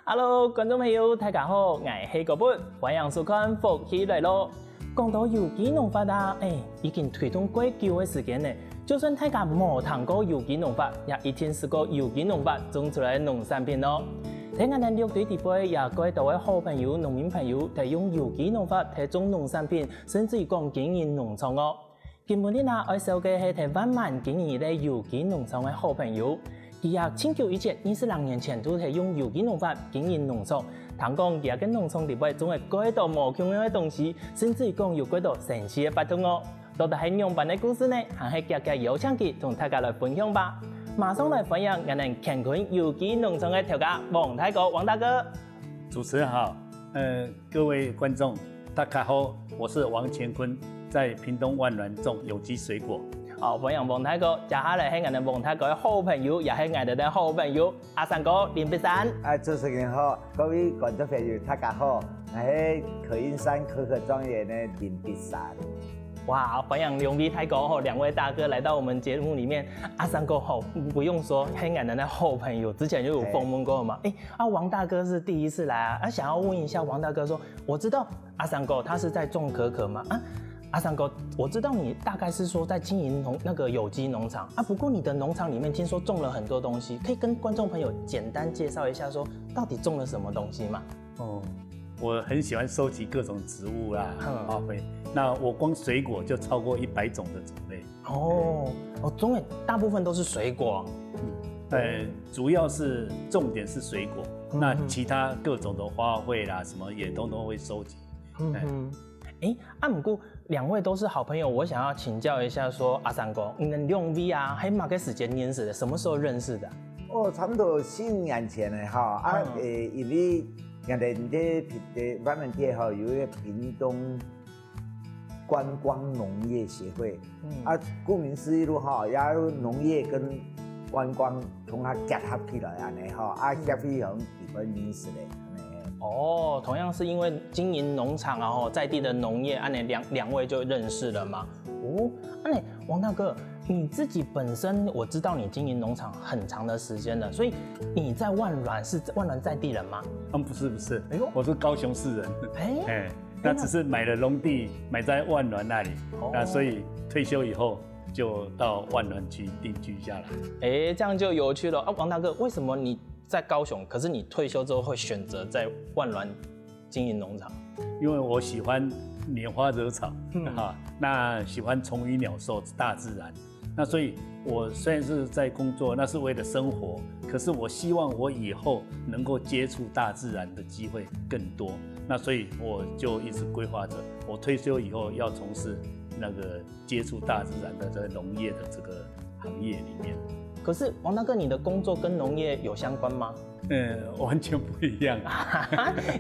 Hello， 观众朋友，大家好，我是高本，欢迎收看《福气来咯》。讲到有机农法啊，已经推动过久的时间呢。就算大家冇谈过有机农法，也一定试过有机农法种出来的农产品咯。喺我哋绿地地区，也各位好朋友、农民朋友，提用有機農法提種農產品，甚至於講經營農場哦。今日呢，我收嘅係台灣萬經營嘅有機農場嘅好朋友。佢也清久以前，22年前都係用有機農法經營農場。聽講佢嘅農場地位總係改到無窮樣嘅東西，甚至於講有改到神奇嘅八通哦。到底係樣板嘅故事呢？還係夾夾有請佢同大家來分享吧。馬上來分享我哋乾坤有機農場嘅調家王大哥，王大哥。主持人好，各位觀眾大家好，我是王乾坤，在屏東萬巒種有機水果。好，歡迎王大哥，接下來係我哋王大哥嘅好朋友，也係我哋嘅好朋友阿三哥林必山。主持人好，各位觀眾朋友大家好，我係可英山可可莊園嘅林必山。哇，歡迎兩位大哥吼，兩位大哥來到我們節目裡面。阿三哥吼，不用說，係我哋的好朋友，之前就有訪問過嘛。王大哥是第一次來啊，想要問一下王大哥說，我知道阿三哥他是在種可可嘛阿三哥，我知道你大概是說在經營那個有機農場啊，不過你的農場裡面聽說種了很多東西，可以跟觀眾朋友簡單介紹一下，說到底種了什麼東西嗎？我很喜歡收集各種植物啦，花卉。那我光水果就超過100種的種類。種類大部分都是水果。主要是重點是水果，那其他各種的花卉啦，什麼也都會收集。不過兩位都是好朋友，我想要請教一下說，阿三哥，你們兩位啊，喺哪個時間認識的？什麼時候認識的？差不多4年前的哈，因為我哋萬巒地哈有一個屏東觀光農業協會，顧名思義咯哈，也有農業跟觀光同它結合起來安尼哈，協會響日本認識的。同樣是因為經營農場然後在地的農業，安尼兩位就認識了嘛。王大哥，你自己本身我知道你經營農場很長的時間了，所以你在萬巒是萬巒在地人嗎？不是，我是高雄市人。那只是買了農地，買在萬巒那裡，那所以退休以後就到萬巒去定居下來。這樣就有趣了。王大哥，為什麼你在高雄，可是你退休之後會選擇在萬巒經營農場？因為我喜歡拈花惹草，那喜歡蟲魚鳥獸大自然，那所以我雖然是在工作，那是為了生活，可是我希望我以後能夠接觸大自然的機會更多，那所以我就一直規劃着，我退休以後要從事那個接觸大自然的這個農業的這個行業裡面。可是王大哥，你的工作跟農業有相關嗎？完全不一樣，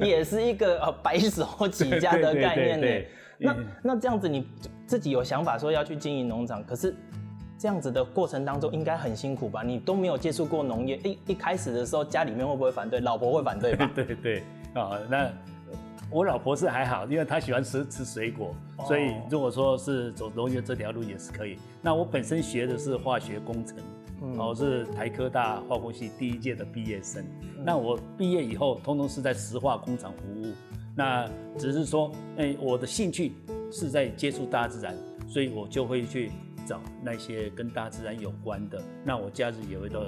也是一個白手起家的概念呢。那這樣子，你自己有想法說要去經營農場，可是這樣子的過程當中應該很辛苦吧？你都沒有接觸過農業，一開始的時候家裡面會不會反對？老婆會反對吧？對，那我老婆是還好，因為她喜歡吃水果，所以如果說是走農業這條路也是可以。那我本身學的是化學工程。我是台科大化工系第1屆的畢業生。那我畢業以後，通通是在石化工廠服務。那只是說，我的興趣是在接觸大自然，所以我就會去找那些跟大自然有關的。那我假日也會到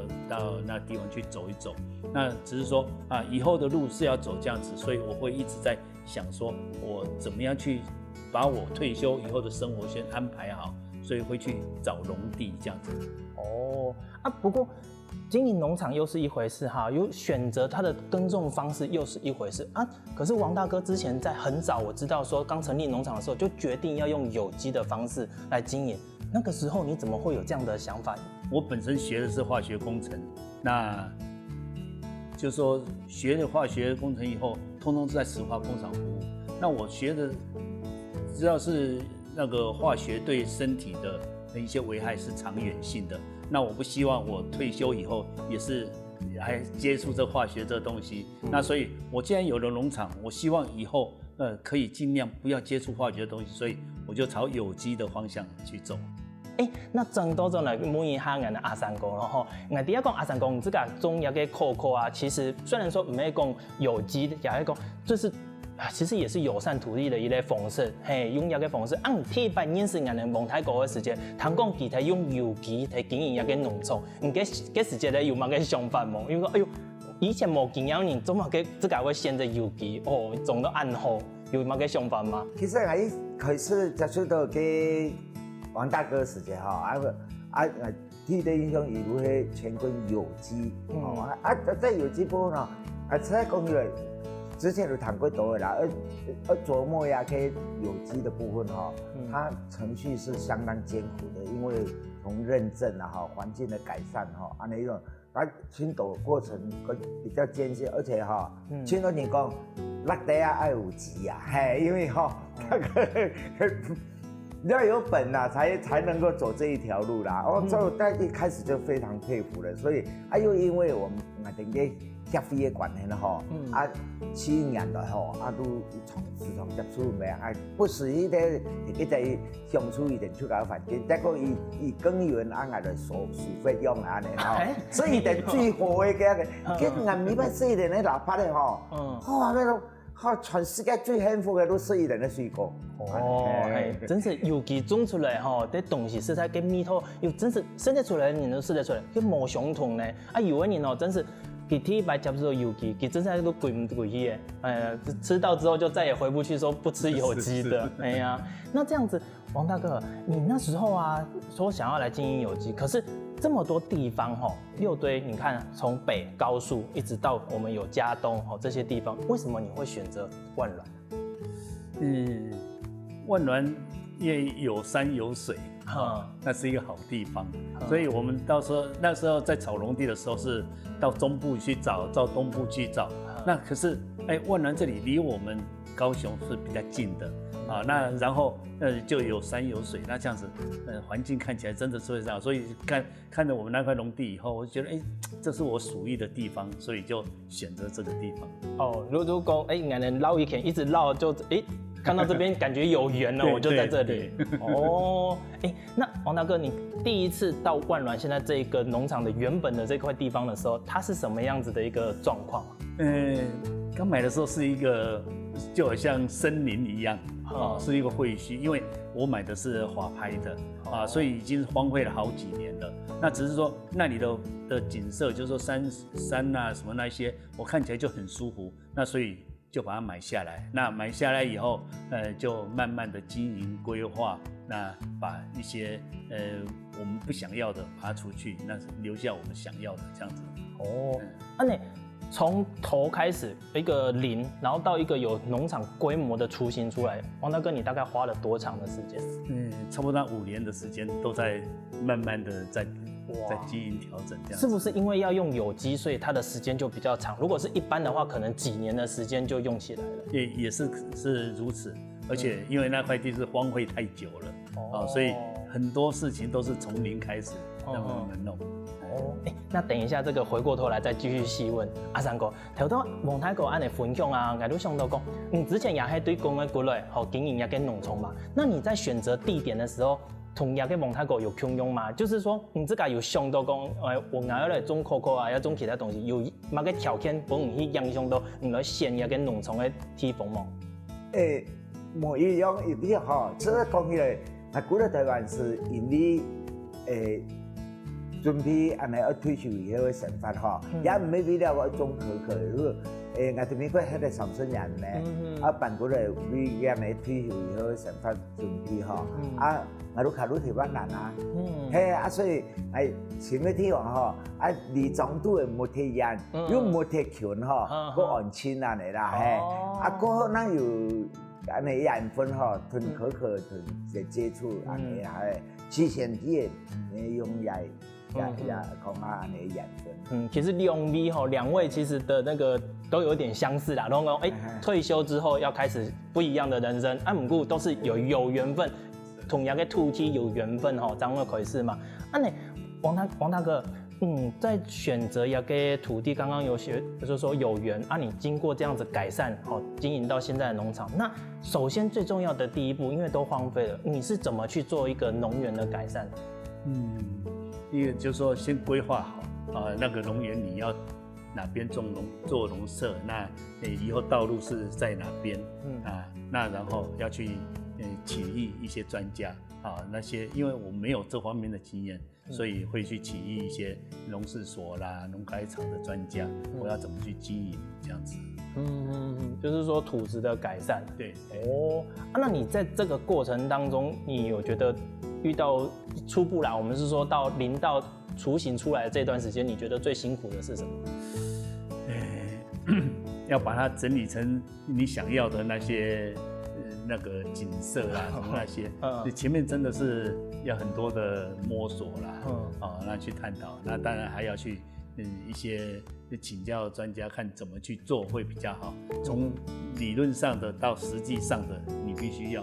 那地方去走一走。那只是說以後的路是要走這樣子，所以我會一直在想說，我怎麼樣去把我退休以後的生活先安排好。所以會去找農地這樣子。不過經營農場又是一回事哈，有選擇它的耕種方式又是一回事啊。可是王大哥之前在很早，我知道說剛成立農場的時候就決定要用有機的方式來經營。那個時候你怎麼會有這樣的想法？我本身學的是化學工程，那就是說學了化學工程以後，通通是在石化工廠服務。那我學的只要是那個化學對身體的一些危害是長遠性的，那我不希望我退休以後也是還接觸這化學這東西。那所以我既然有了農場，我希望以後可以盡量不要接觸化學的東西，所以我就朝有機的方向去走。那真多种来问一下俺的阿三哥了吼。俺第一讲阿三哥，这个种那个可可啊，其实虽然说唔係講有機，也係講就是其實也是友善土地的一類方式，嘿，用那個方式，替代認識俺的蒙太哥的時間，談講佢睇用有機嚟經營那個農場，嗰時間咧有冇個想法冇？因為哎呦，以前冇經驗人，怎麼個這個會選擇有機？哦，種到暗號，有冇個想法嗎？其實我開始接觸到嘅王大哥時間哈，第一個印象一路係全軍有機，在有機部分哦，實在講起來。之前有談過多的啦，而琢磨呀，去有機的部分哈，它程序是相當艱苦的，因為從認證啊哈，環境的改善哈，啊那種，它青豆過程比較艱辛，而且哈，青豆你講，落地啊愛有機啊，嘿，因為哈，那個你要有本啦，才能夠走這一條路啦。哦，這在一開始就非常佩服了，所以又因為我們等於。協會嘅關係啦，吼，7年來吼，都時常接觸咩，不是伊啲佢在鄉處一定出搞環境，再個伊耕耘按下來收費用安尼吼，所以就最好嘅佢按米百4年嘅老八咧吼，哇，嗰種好全世界最幸福嘅都4年嘅水果。哦，真是有機種出來吼，啲東西食材跟米土又真是生得出來，你都吃得出來，佢冇相同咧，有的人哦，真是。佢第一擺接觸有機，佢真係都貴唔貴氣嘅，吃到之後就再也回不去說不吃有機的，哎呀，那這樣子，王大哥，你那時候啊，說想要來經營有機，可是這麼多地方吼，6堆，你看從北高樹一直到我們有嘉東吼這些地方，為什麼你會選擇萬巒？萬巒也有山有水。那是一個好地方，所以我們那時候在炒農地的時候是到中部去找，到東部去找。那可是萬巒這裡離我們高雄是比較近的啊。那然後就有山有水，那這樣子環境看起來真的是會這樣。所以看着我們那塊農地以後，我就覺得這是我屬意的地方，所以就選擇這個地方。哦，如果俺能繞一圈，一直繞就看到這邊感覺有緣了，我就在這裡。哦，那王大哥，你第一次到萬巒現在這個農場的原本的這塊地方的時候，它是什麼樣子的一個狀況？剛買的時候是一個就好像森林一樣，是一個廢墟，因為我買的是法拍的所以已經荒廢了好幾年了。那只是說那裡的景色，就是說山啊什麼那些，我看起來就很舒服。那所以。就把它買下來，那買下來以後，就慢慢的經營規劃，那把一些我們不想要的拔出去，那留下我們想要的這樣子。哦，那你從頭開始一個零，然後到一個有農場規模的雛形出來，王大哥，你大概花了多長的時間？差不多5年的時間，都在慢慢的在基因調整這樣，是不是因為要用有機，所以它的時間就比較長？如果是一般的話，可能幾年的時間就用起來了。也是如此，而且因為那塊地是荒廢太久了，所以很多事情都是從零開始，慢慢弄。那等一下，這個回過頭來再繼續細問阿三哥。頭到王太哥按你分享啊，我都想到講，你之前也係對公嘅過來好經營一個農場嘛？那你在選擇地點的時候，同亞嘅蒙太哥有共用嗎？就是說，你自己有想到講，我要來種可可啊，要種其他東西，有乜個條件幫你去影響到你來選亞嘅農場嘅地方嗎？冇一樣，因為哈，這講起來，古來台灣是因為準備安尼要退休以後嘅生活哈，也唔係為了我種可可，如果我哋美國喺度30年咧，搬過來為安尼退休以後嘅生活準備哈，我都考慮去萬巒所以前個地方離總督冇太遠，又冇太近個安全安尼啦，過後那有安尼養分囤可可囤接觸安尼之前啲用也講安尼養分。其實兩位其實的那個都有點相似啦，然後退休之後要開始不一樣的人生，不過都是有緣分。同樣嘅土地有緣分吼，這樣回事嘛？你王大哥，在選擇一個土地，剛剛有就是說有緣你經過這樣子改善，經營到現在的農場，那首先最重要的第一步，因為都荒廢了，你是怎麼去做一個農園的改善？一个就是说先规划好啊，那个农园你要哪边做农舍，那以后道路是在哪边那然后要去起义一些专家啊，那些因为我没有这方面的经验，所以会去起义一些农事所啦、农改场的专家，我要怎么去经营这样子。就是说土质的改善。对。那你在这个过程当中，你有觉得遇到初步啦，我们是说到零到雏形出来的这段时间，你觉得最辛苦的是什么？要把它整理成你想要的那些那个景色啦，什么那些，前面真的是要很多的摸索啦，那去探讨，那当然还要去一些请教专家看怎么去做会比较好。从理论上的到实际上的，你必须要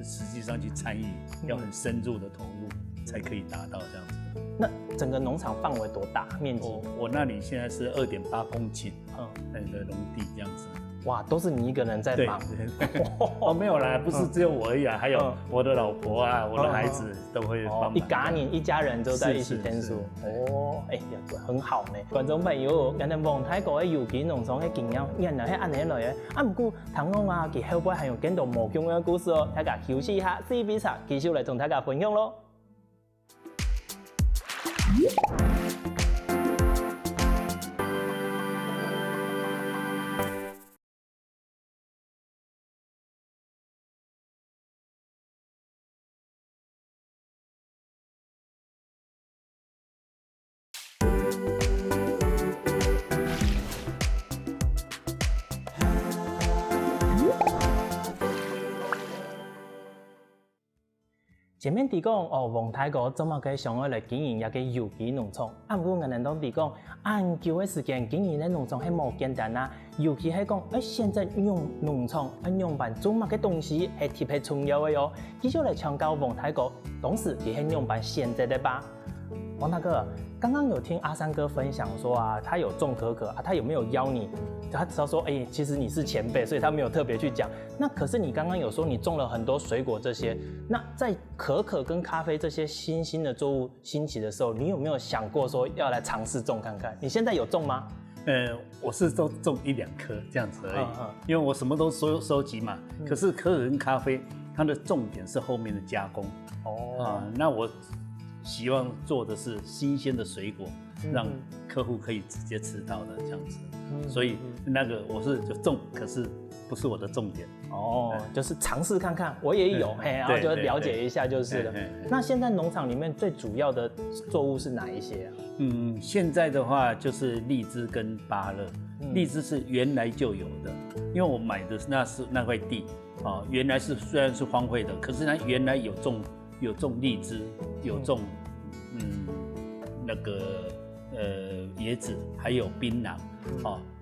实际上去参与，要很深入的投入，才可以达到这样子。那整个农场范围多大？面积？我那里现在是2.8公顷，那个农地这样子。哇，都是你一个人在忙？没有啦，不是只有我而已啊，还有我的老婆啊，我的孩子都会帮忙。一家人都在一起天数。很好呢。观众朋友，今日王太哥的有机农场的经验，原来是安尼来的。不过唐公啊，佢后边还有更多无共的故事哦。大家休息一下，CB茶继续来同大家分享咯。前面提讲王太哥怎么个想要来经营一个有机农场，不过人都提讲，按旧的时间经营的农场还冇简单啊，尤其是讲，现在用农场用办做乜嘅东西係特別重要的哟。繼續來請教王太哥，當時佢係用辦現在的吧？王大哥，刚刚有听阿三哥分享说啊，他有种可可啊，他有没有邀你？他只要说，其实你是前辈，所以他没有特别去讲。那可是你刚刚有说你种了很多水果这些，那在可可跟咖啡这些新兴的作物兴起的时候，你有没有想过说要来尝试种看看？你现在有种吗？我是都种1-2颗这样子而已，因为我什么都收集嘛。可是可可跟咖啡，它的重点是后面的加工。那我希望做的是新鲜的水果，让客户可以直接吃到的这样子。所以那个我是就种，可是不是我的重点。就是尝试看看，我也有，然后就了解一下就是了。那现在农场里面最主要的作物是哪一些啊？现在的话就是荔枝跟芭乐。荔枝是原来就有的，因为我买的那块地原来是虽然是荒废的，可是它原来有种荔枝，有种那个椰子，还有槟榔。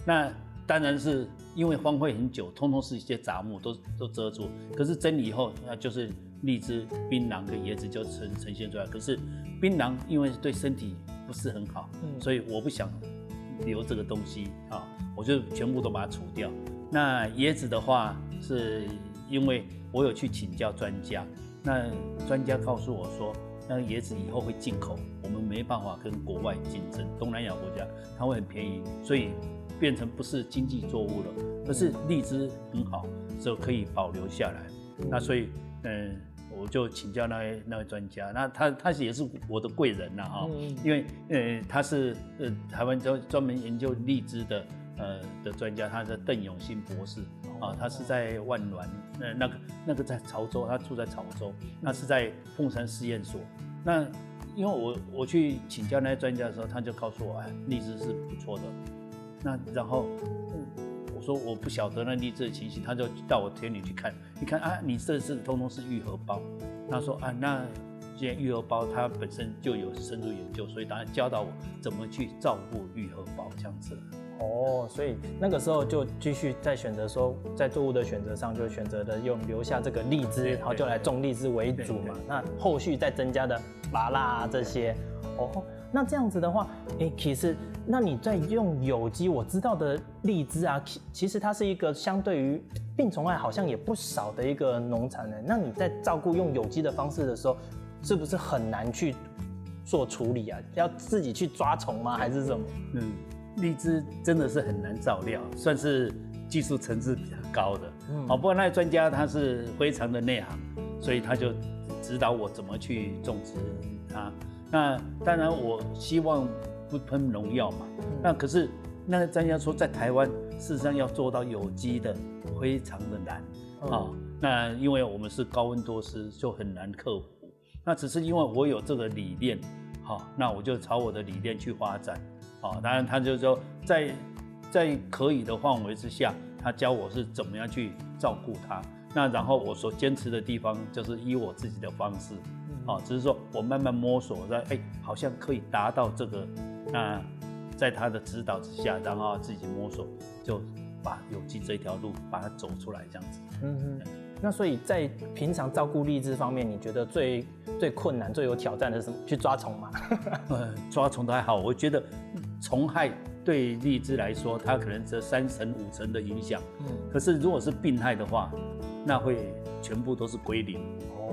那当然是因为荒废很久，通通是一些杂木都遮住。可是蒸以后，那就是荔枝、槟榔跟椰子就呈现出来。可是槟榔因为对身体不是很好，所以我不想留这个东西我就全部都把它除掉。那椰子的话，是因为我有去请教专家，那专家告诉我说，那个椰子以后会进口，我们没办法跟国外竞争，东南亚国家它会很便宜，所以变成不是经济作物了，而是荔枝很好，所以可以保留下来。那所以我就请教那位专家，那他也是我的贵人呐因为他是台湾专门研究荔枝的专家，他是邓永新博士他是在万峦那个在潮州，他住在潮州，那是在凤山试验所。那因为我去请教那些专家的时候，他就告诉我，荔枝是不错的。那然后我说我不晓得那荔枝的情形，他就到我田里去看，你看你这是通通是愈合包。他说那既然愈合包它本身就有深入研究，所以当然教导我怎么去照顾愈合包这样子。所以那个时候就继续在选择说，在作物的选择上就选择的用留下这个荔枝，然后就来种荔枝为主嘛。那后续再增加的芭乐这些。那这样子的话，其实那你在用有机，我知道的荔枝啊，其实它是一个相对于病虫害好像也不少的一个农产呢。那你在照顾用有机的方式的时候，是不是很难去做处理啊？要自己去抓虫吗？还是什么？荔枝真的是很难照料，算是技术层次比较高的。不过那个专家他是非常的内行，所以他就指导我怎么去种植它。那当然我希望不喷农药嘛。那可是那个专家说，在台湾事实上要做到有机的非常的难那因为我们是高温多湿，就很难克服。那只是因为我有这个理念，那我就朝我的理念去发展。当然他就说在可以的范围之下，他教我是怎么样去照顾它。那然后我所坚持的地方就是以我自己的方式，只是说我慢慢摸索，好像可以达到这个。那在他的指导之下，然后自己摸索，就把有机这条路把它走出来，这样子。那所以在平常照顾荔枝方面，你觉得最困难、最有挑战的是什么？去抓虫吗？抓虫都还好，我觉得虫害对荔枝来说，它可能只3成5成的影响。可是如果是病害的话，那会全部都是归零。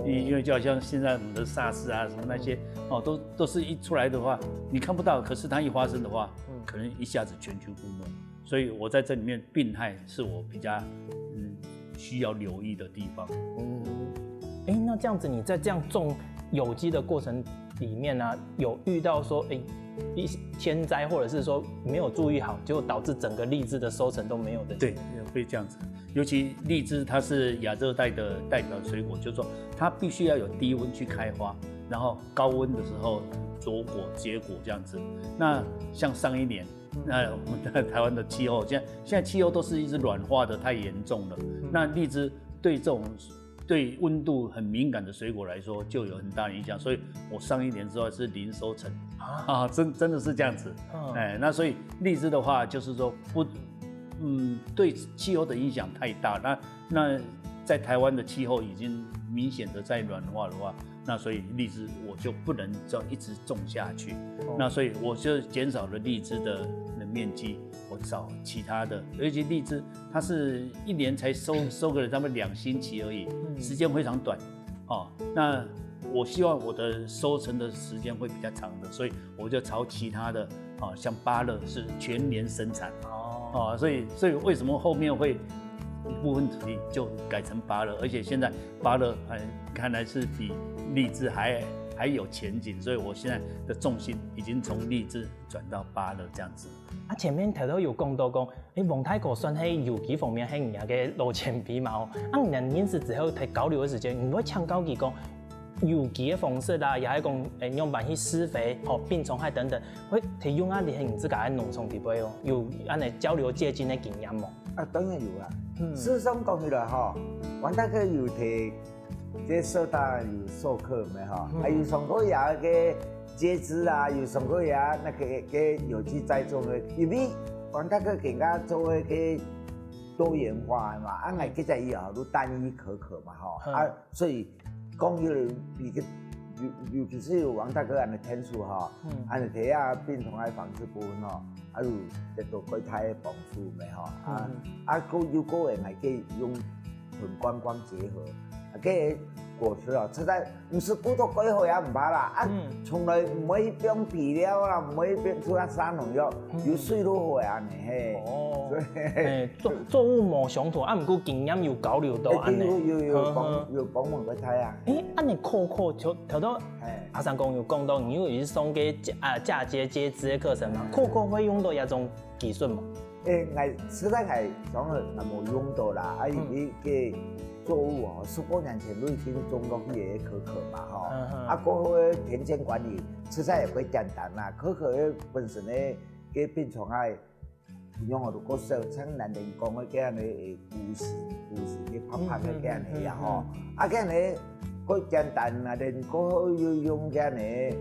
因为就好像现在我们的 SARS 啊什么那些都是一出来的话，你看不到，可是它一发生的话，可能一下子全军覆没。所以我在这里面病害是我比较需要留意的地方。那这样子你在这样种有机的过程里面呢，有遇到说一些天灾，或者是说没有注意好，结果导致整个荔枝的收成都没有的？对，会这样子。尤其荔枝它是亚热带的代表水果，就是说它必须要有低温去开花，然后高温的时候着果结果这样子。那像上一年，那我们在台湾的气候，现在气候都是一直软化的太严重了。那荔枝对这种对温度很敏感的水果来说，就有很大的影响。所以我上一年之后是零收成真的是这样子。那所以荔枝的话，就是说对气候的影响太大。那在台湾的气候已经明显的在软化的话，那所以荔枝我就不能这样一直种下去。那所以我就减少了荔枝的面积，我找其他的。尤其荔枝它是1年才收个他们2星期而已，时间非常短。那我希望我的收成的时间会比较长的，所以我就朝其他的像芭乐是全年生产。所以为什么后面会部分土地就改成芭乐，而且现在芭乐看来是比荔枝还有前景，所以我现在的重心已经从荔枝转到芭乐这样子。前面提到有讲到讲，蒙太果算喺有機方面喺人嘅路前比嘛人是只好睇交流嘅時間，唔會搶交佢講有機嘅方式啦，也係講用辦去施肥、病蟲害等等，會提用啲係唔知家嘅農場地位有安尼交流借鑑嘅經驗冇？當然有啦。事實上講起來王大哥有提，即社大有授課咪有上過也嘅接枝啊，有上過也那個有機栽種嘅，因為王大哥更加做嘅多元化嘛，我記在以後都單一可可嘛所以講起來尤其是王大哥安尼天數安尼睇下病蟲害防治部分有得到幾大嘅幫助咪有個人係可以用同觀光結合，嘅果實實在唔是古到幾好也唔怕啦，從來唔會用肥料啦，唔會出下殺農藥，有水都好安尼嘿。作物無相同，唔過經驗有交流到安尼。有幫忙佢睇啊。安尼扣頭到阿三公有講到，因為是送給嫁接接枝嘅課程嘛，扣會用到一種技術嘛？實在係講係冇用到啦，嘅作物10多年前都已經種過嘅可可嘛過後田間管理實在也幾簡單啦，可可本身咧嘅病蟲害用我哋個時候請人講嘅嘅安尼故事嘅拍嘅嘅安尼嘅安尼幾簡單啊，連過後要用嘅安尼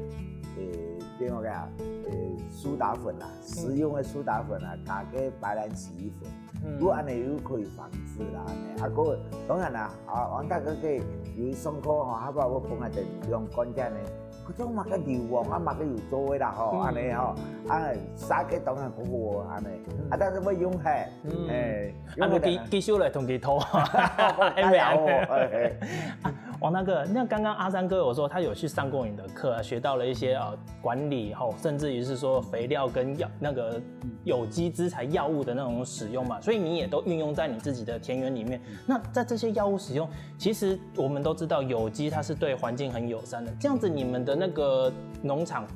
點講啊蘇打粉啦，食用嘅蘇打粉啦，加嘅白蘭洗衣粉。如果安尼又可以防治啦，個當然啦，王大哥嘅有上課嚇不我幫佢哋用乾淨咧，佢種乜嘅硫磺乜嘅油做嘅啦安尼殺嘅當然好好安尼，但是要用係技術嚟同佢討王大哥，那刚刚阿三哥有说他有去上过你的课，学到了一些管理甚至于是说肥料跟那个有机资材药物的那种使用嘛，所以你也都运用在你自己的田园里面。那在这些药物使用，其实我们都知道有机它是对环境很友善的，这样子你们的那个农场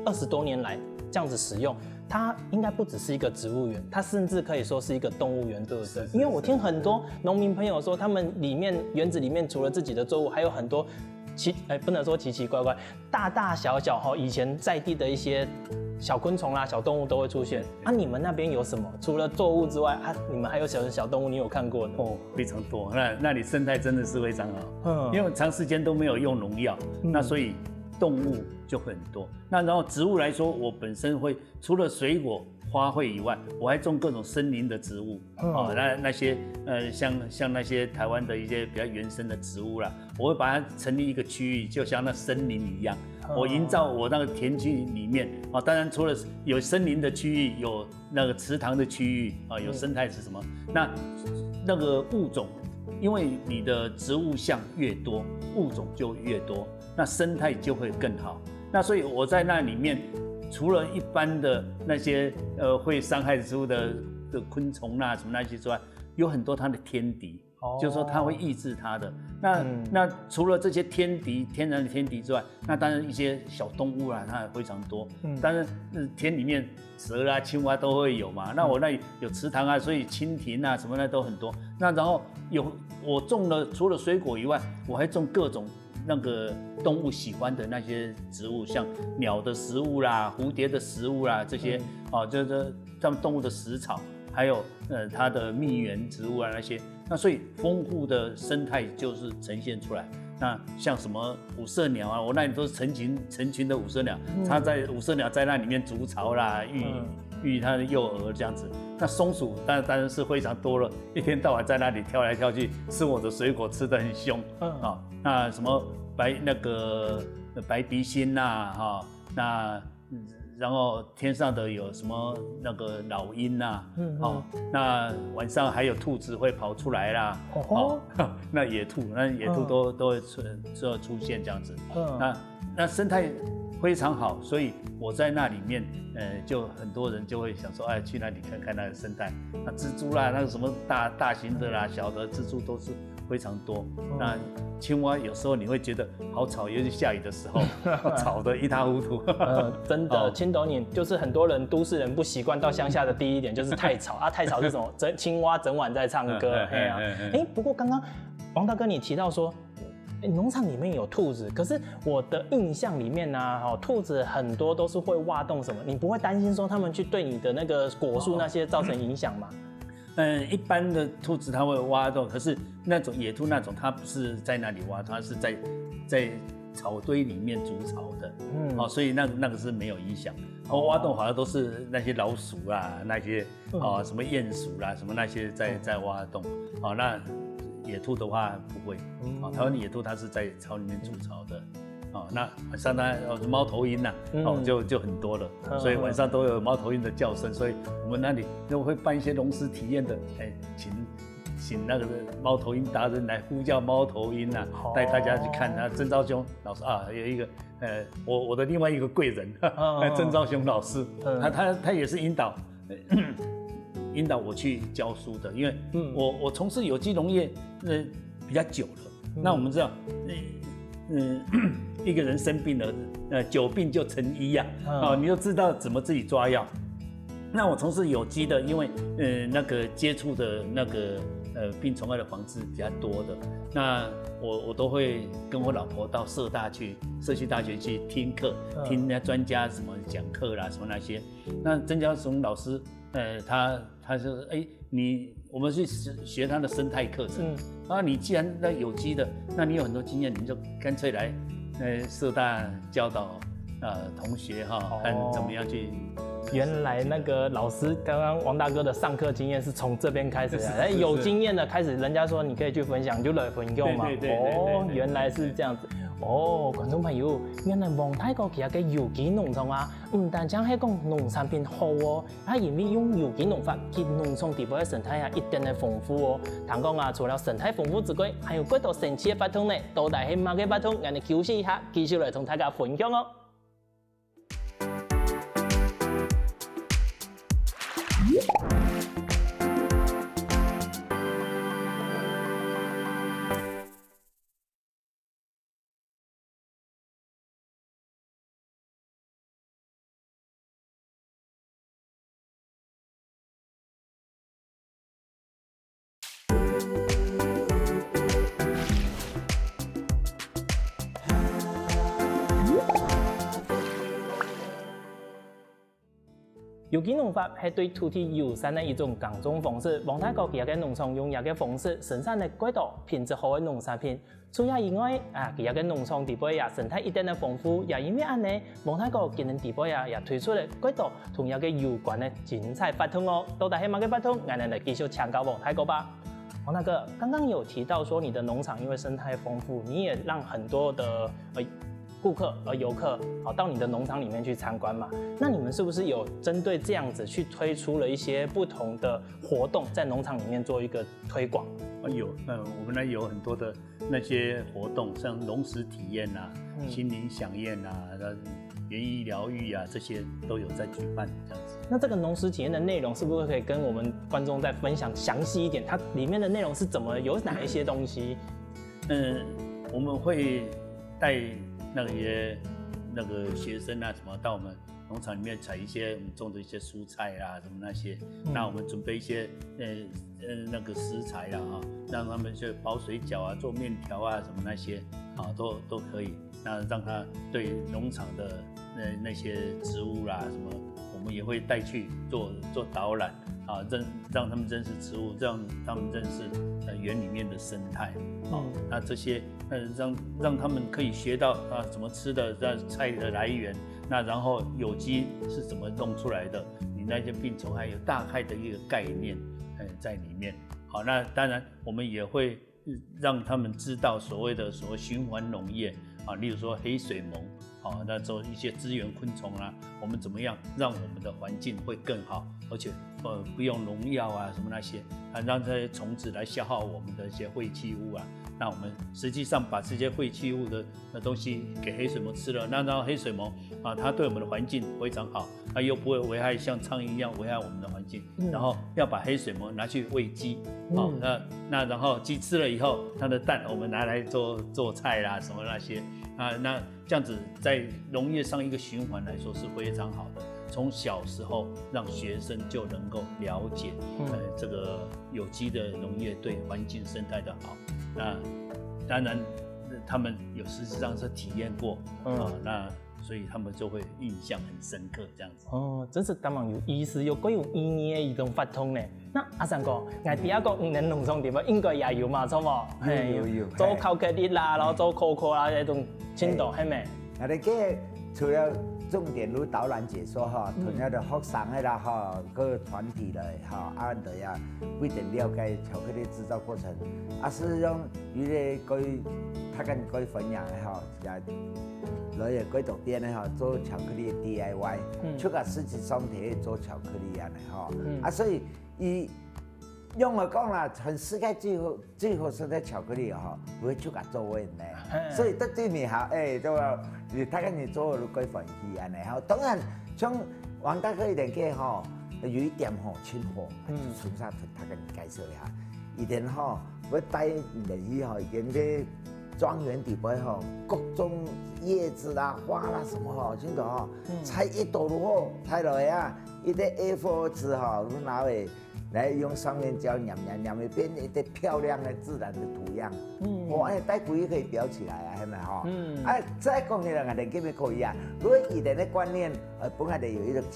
20多年来这样子使用。它应该不只是一个植物园，它甚至可以说是一个动物园，对不对？因为我听很多农民朋友说，他们园子里面除了自己的作物，还有很多不能说奇奇怪怪，大大小小以前在地的一些小昆虫啦、小动物都会出现。你们那边有什么？除了作物之外，你们还有小动物，你有看过的？非常多。那里生态真的是非常好，因为长时间都没有用农药，那所以动物就很多。那然后植物来说，我本身会除了水果、花卉以外，我还种各种森林的植物。那些像那些台湾的一些比较原生的植物啦，我会把它成立一个区域，就像那森林一样。我营造我那个田区里面当然除了有森林的区域，有那个池塘的区域有生态是什么？那个物种，因为你的植物项越多，物种就越多。那生态就会更好。那所以我在那里面，除了一般的那些会伤害植物的昆虫什么那些之外，有很多它的天敌，就是说它会抑制它的。那除了这些天然的天敌之外，那当然一些小动物它也非常多。当然田里面蛇啦、青蛙都会有嘛。那我那里有池塘所以蜻蜓什么的都很多。那然后我种了除了水果以外，我还种各种那个动物喜欢的那些植物，像鸟的食物啦、蝴蝶的食物啦，这些就是他们动物的食草，还有它的蜜源植物那些。那所以丰富的生态就是呈现出来。那像什么五色鸟我那里都是成群的五色鸟，五色鸟在那里面筑巢啦，育它的幼蛾这样子。那松鼠当然是非常多了，一天到晚在那里跳来跳去，吃我的水果吃得很凶。那什么白鼻心那然后天上的有什么那个老鹰那晚上还有兔子会跑出来啦。那野兔都会出现这样子。那生态非常好，所以我在那里面，就很多人就会想说，去那里看看那个生态。那蜘蛛啦，那个什么大型的啦、小的蜘蛛都是非常多。那青蛙有时候你会觉得好吵，尤其下雨的时候，吵得一塌糊涂。真的，青斗你就是很多人都市人不习惯到乡下的第一点就是太吵太吵是什么？青蛙整晚在唱歌。不过刚刚王大哥你提到说。农场里面有兔子，可是我的印象里面兔子很多都是会挖洞什么，你不会担心说他们去对你的那个果树那些造成影响吗？一般的兔子它会挖洞，可是那种野兔它不是在那里挖，它是在草堆里面筑巢的。所以那个是没有影响。挖洞好像都是那些老鼠那些什么鼹鼠啦，什么那些在挖洞。那野兔的话不会。台湾的野兔它是在巢里面筑巢的。那晚上呢，猫头鹰就很多了，所以晚上都有猫头鹰的叫声，所以我们那里就会办一些农师体验的，请那个猫头鹰达人来呼叫猫头鹰带大家去看。曾昭雄老师有一个我的另外一个贵人，曾昭雄老师，他也是引导我去教书的，因为我从事有机农业比较久了。那我们知道，一个人生病了，久病就成医你就知道怎么自己抓药。那我从事有机的，因为那个接触的那个病虫害的防治比较多的，那我都会跟我老婆到社区大学去听课，听那专家什么讲课啦，什么那些。那曾家雄老师，他说，我们去学他的生态课程。你既然那有机的，那你有很多经验，你就干脆来社大教导同学看怎么样去。原来那个老师刚刚王大哥的上课经验是从这边开始的，有经验的开始，人家说你可以去分享，就来分享嘛。原来是这样子。哦，观众朋友，原来王大哥佢嘅有機農場啊，唔單止係講農產品好哦，係因為用有機農法，佢農場地部嘅生態啊一定係豐富哦。聽講啊，除了生態豐富之外，還有幾多神奇嘅法通呢？到底係乜嘅法通？我哋休息一下，繼續嚟同大家分享哦。有機農法係對土地友善的一種耕種方式。王大哥佢嘅農場用呢個方式生產的幾多品質好嘅農產品。除咗以外，佢嘅農場地位也生態一定的豐富。也因為安尼，王大哥今年地位也推出了幾多同呢個有關的精彩法通哦。到底係乜嘅法通？我哋嚟繼續請教王大哥吧。王大哥，剛剛有提到說你的農場因為生態豐富，你也讓很多的顧客和遊客到你的農場裡面去參觀嘛？那你們是不是有針對這樣子去推出了一些不同的活動，在農場裡面做一個推廣？有，我們呢有很多的那些活動，像農食體驗啊、心靈饗宴啊、園藝療癒啊，這些都有在舉辦這樣子。那這個農食體驗的內容，是不是可以跟我們觀眾再分享詳細一點？它裡面的內容是怎麼，有哪一些東西？我們會帶那些學生啊什麼到我們農場裡面採一些我們種的一些蔬菜啊什麼那些，那我們準備一些那個食材啦讓他們去包水餃啊、做麵條啊什麼那些都可以，那讓他對農場的那些植物啦什麼，我們也會帶去做導覽讓他們認識植物，讓他們認識園裡面的生態那這些讓他們可以學到怎麼吃的菜的來源，那然後有機是怎麼弄出來的，你那些病蟲還有大概的一個概念在裡面。好，那當然我們也會讓他們知道所謂循環農業例如說黑水虻那做一些資源昆蟲啦，我們怎麼樣讓我們的環境會更好，而且不用農藥啊什麼那些讓這些蟲子來消耗我們的一些廢棄物啊。那我們實際上把這些廢棄物的東西給黑水虻吃了，那然後黑水虻它對我們的環境非常好，它又不會危害像蒼蠅一樣危害我們的環境。然後要把黑水虻拿去餵雞，那然後雞吃了以後，它的蛋我們拿來做菜啦什麼那些那這樣子在農業上一個循環來說是非常好的。從小時候讓學生就能夠了解這個有機的農業對環境生態的好。那當然他們有實際上是體驗過那所以他們就會印象很深刻這樣子。真是當然有意思又有意義的一種法通呢。那阿三哥，我第一個5年農場地方應該也有嘛，錯冇？有做巧克力啦，然後做可可啦，那種青島係咪？那你嘅除了重點如導覽解說同樣的學生嘅啦個團體來按照呀不一定了解巧克力製造過程，是用與咧他跟佢分享嘅來嘅幾度邊咧做巧克力 DIY，出個實際上體做巧克力嘅所以伊用來講啦，全世界最好食的巧克力不會出個做嘅呢，所以得對面都他跟你做都幾歡喜安尼當然像王大哥一定嘅有一點清貨，純沙他跟你介紹一下，一定會帶你去已經啲莊園地位各種葉子啦、花啦什麼清楚採一朵都好，採落嚟一啲 A4 紙你拿來用上面膠黏會變一啲漂亮的自然的圖樣。帶回去可以裱起來係咪再講起來我哋基本可以如果以前的觀念本來就有一個啟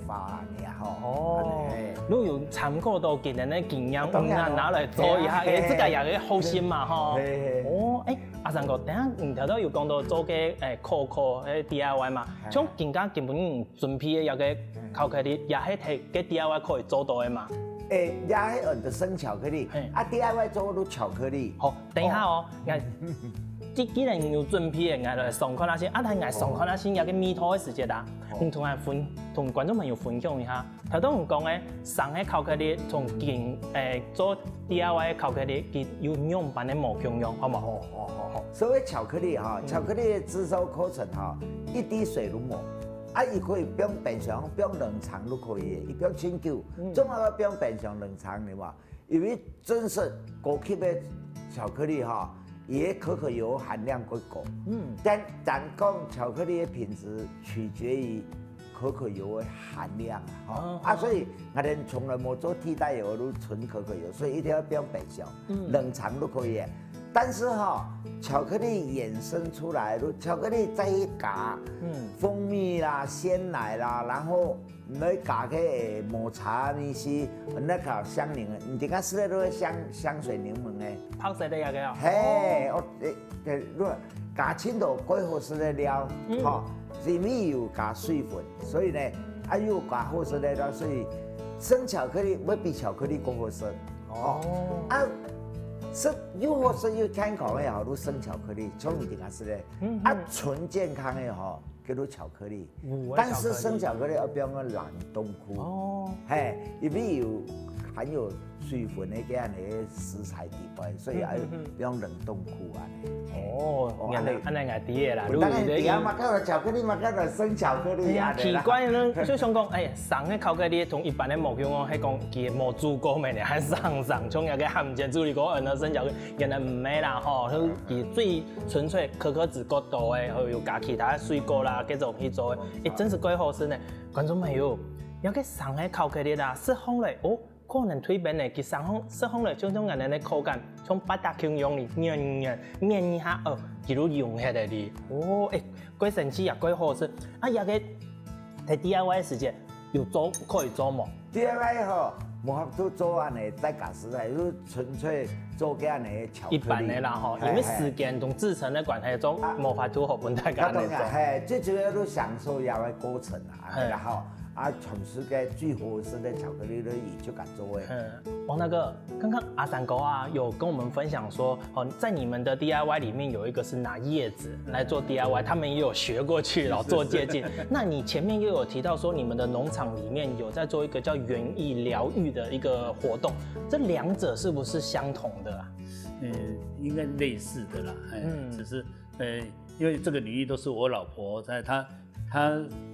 發如果有參考到今年的經驗，拿來做一下嘅，這個也好心嘛阿三哥，等下唔頭都有講到做嘅可可DIY 嘛，像更加基本準備嘅有嘅巧克力，也係睇嘅 DIY 可以做到嘅嘛。也係用的生巧克力，DIY 做到巧克力。好，等一下既然有准备的，我就送看那些，但我送看那些也个迷途的时节啦，同观众朋友分享一下。头都讲诶，送个巧克力从做 DIY 巧克力，佢有用版的模样用，好唔好？好。所谓巧克力哈，巧克力的制作过程哈，一滴水如磨。伊可以不用冰箱，不用冷藏都可以，伊不用清久，总要不用冰箱冷藏的嘛。因为真是高级的巧克力哈，伊的可可油含量够高。但讲巧克力的品质取决于可可油的含量所以我们从来没做替代油，都纯可可油，所以一定要不用冰箱，冷藏都可以。但是巧克力衍生出来，巧克力再一加，蜂蜜啦、鲜奶啦，然后来加个抹茶那些，那个香柠檬，你看吃的都是香水柠檬诶，泡色的也个嘿，加青岛贵好吃的料，里面有加水分，所以呢，又加好吃的料，所以生巧克力会比巧克力更好吃。是又好吃又健康的好多生巧克力，从一定是的。纯健康的叫做巧克力，但是生巧克力要不要冷冻库？因为有含有水分的这样的食材底位，所以要用冷冻库安尼爱滴的啦。当然，底下嘛，搞巧克力嘛，搞生巧克力奇怪呢，就想讲，送的巧克力同一般的模样迄讲其无煮过咩呢？还送像那个汉煎处理过，生巧克力原来唔咩啦其最纯粹可可脂过多的，有加其他水果啦，各种去做的，真是贵好吃呢。观众朋友，要去送的巧克力啦，释放嘞可能推边的，其实释放了种种人的口感，从八大形容里面一下一路用下来的贵神奇也贵好吃。也个在 DIY 时间有可以做吗 ？DIY 无法度做安尼再加食材，就纯粹做这样的巧克力。一般的啦因为时间同制成的关系，种无法度好本大家来做。最主要都享受这个过程然后。全世界最好吃的巧克力都以就敢做王大哥，刚刚阿三哥有跟我们分享说，在你们的 DIY 里面有一个是拿叶子来做 DIY， 他们也有学过去然后做借鉴。那你前面又有提到说，你们的农场里面有在做一个叫园艺疗愈的一个活动，这两者是不是相同的啊？应该类似的啦，只是因为这个领域都是我老婆在他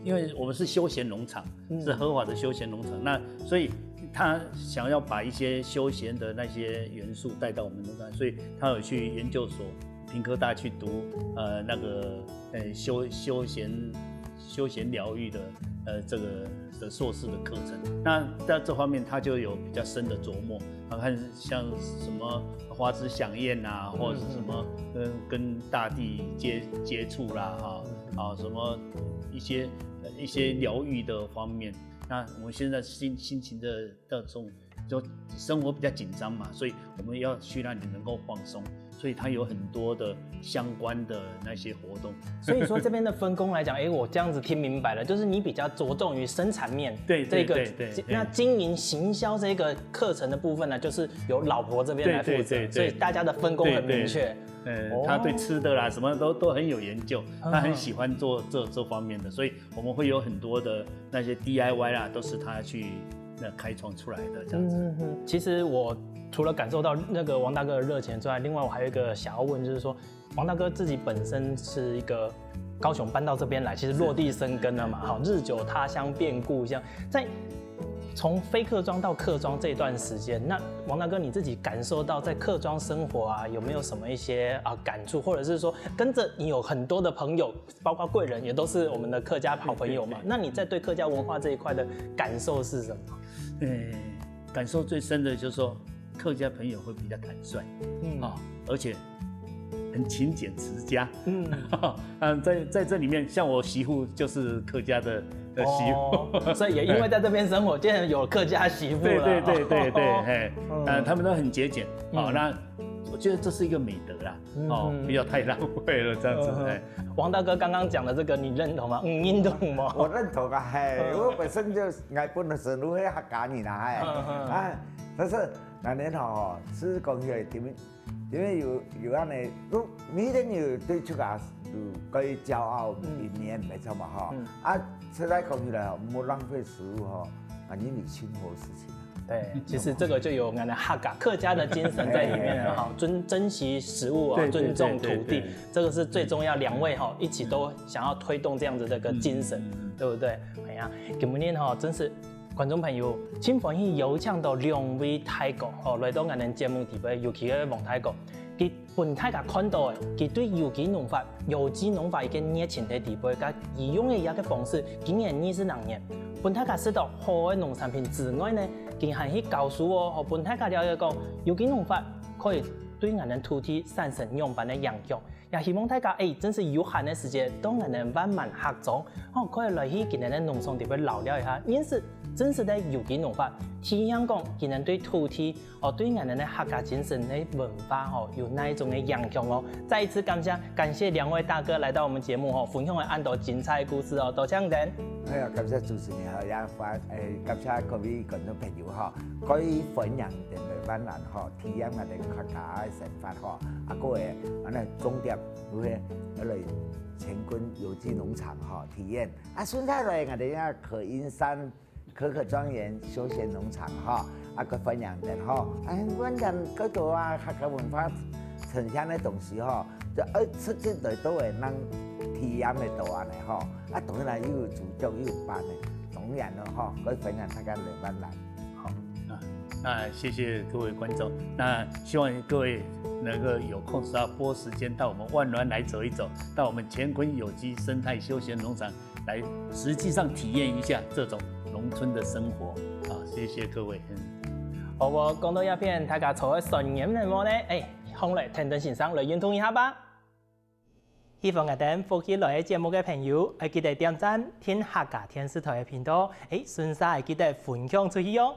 因为我们是休闲农场，是合法的休闲农场，那所以他想要把一些休闲的那些元素带到我们农场，所以他有去研究所屏科大去读那个休闲疗愈的这个的硕士的课程。那在这方面他就有比较深的琢磨，看像什么花枝响艳啊，或者是什么跟大地接触啦什么一些疗愈的方面。那我们现在心情的这种，就生活比较紧张嘛，所以我们要去让你能够放松，所以它有很多的相关的那些活动。所以说这边的分工来讲，我这样子听明白了，就是你比较着重于生产面，对，那经营行销这个课程的部分呢，就是由老婆这边来负责，所以大家的分工很明确。他对吃的啦什么都很有研究，他很喜欢做这方面的，所以我们会有很多的那些 DIY 啦，都是他去开创出来的这样子。其实我除了感受到那个王大哥的热情之外，另外我还有一个想要问，就是说王大哥自己本身是一个高雄搬到这边来，其实落地生根了嘛，好，日久他乡变故乡，在从非客庄到客庄这一段时间，那王大哥你自己感受到在客庄生活有没有什么一些感触，或者是说跟着你有很多的朋友，包括贵人也都是我们的客家好朋友嘛？那你在对客家文化这一块的感受是什么？感受最深的就是说客家朋友会比较坦率，而且很勤俭持家，在这里面，像我媳妇就是客家的媳妇，所以也因为在这边生活，竟然有客家媳妇了。对，他们都很节俭，那我觉得这是一个美德啦，不要太浪费了这样子。王大哥刚刚讲的这个，你认同吗？认同吗？我认同我本身就爱本的是如何客家人啦，但是那年吼，是讲起来因为有安尼，都每天有对出家有可以骄傲一年，没错嘛哈。啊，现在讲起来哦，莫浪费食物哈，感觉你生活事情。对，其实这个就有我们的哈嘎客家的精神在里面了哈，珍惜食物啊，尊重土地，这个是最重要。两位哈一起都想要推动这样子的一个精神，对不对？哎呀，今年哈真是观众朋友，真欢喜有请到两位大哥哦来到我们节目底边，尤其是王大哥，佢本大家看到的，佢对有机农法一个热情的地位，甲利用的一个方式，今年22年，本大家知道好的农产品之外呢。佢还去告诉我，和本大家了解讲，有机农法可以对我们土地产生两般的影响。也希望大家真是有限的时间，当我们慢慢合作，可以来去今年的农场地边聊聊一下，认识真实的有机农法，体验讲今年对土地对我们的客家精神的文化有哪一种的影响哦。再一次感谢两位大哥来到我们节目分享了很多精彩的故事哦，多谢您。哎呀，感谢主持人也感謝各位觀眾朋友可以分享電台灣人體驗我哋客家嘅生活個個安尼重點會嚟乾坤有機農場體驗順帶嚟我哋啊可英山可莊園休閒農場個分享點我人嗰度客家文化呈現嘅東西就實際嚟都會能體驗嘅到安尼當然又主教又辦嘅，當然咯可以分享大家嚟灣人。好那謝謝各位觀眾，那希望各位能夠有空時要撥時間到我們萬巒來走一走，到我們乾坤有機生態休閒農場來實際上體驗一下這種農村的生活。好，謝謝各位。好，我講到一片大家坐喺順眼嘅麼呢？好嚟聽聽先生來認同一下吧。希望我哋福建來嘅節目嘅朋友，記得點讚聽客家電視台嘅頻道，順勢記得分享出去喲。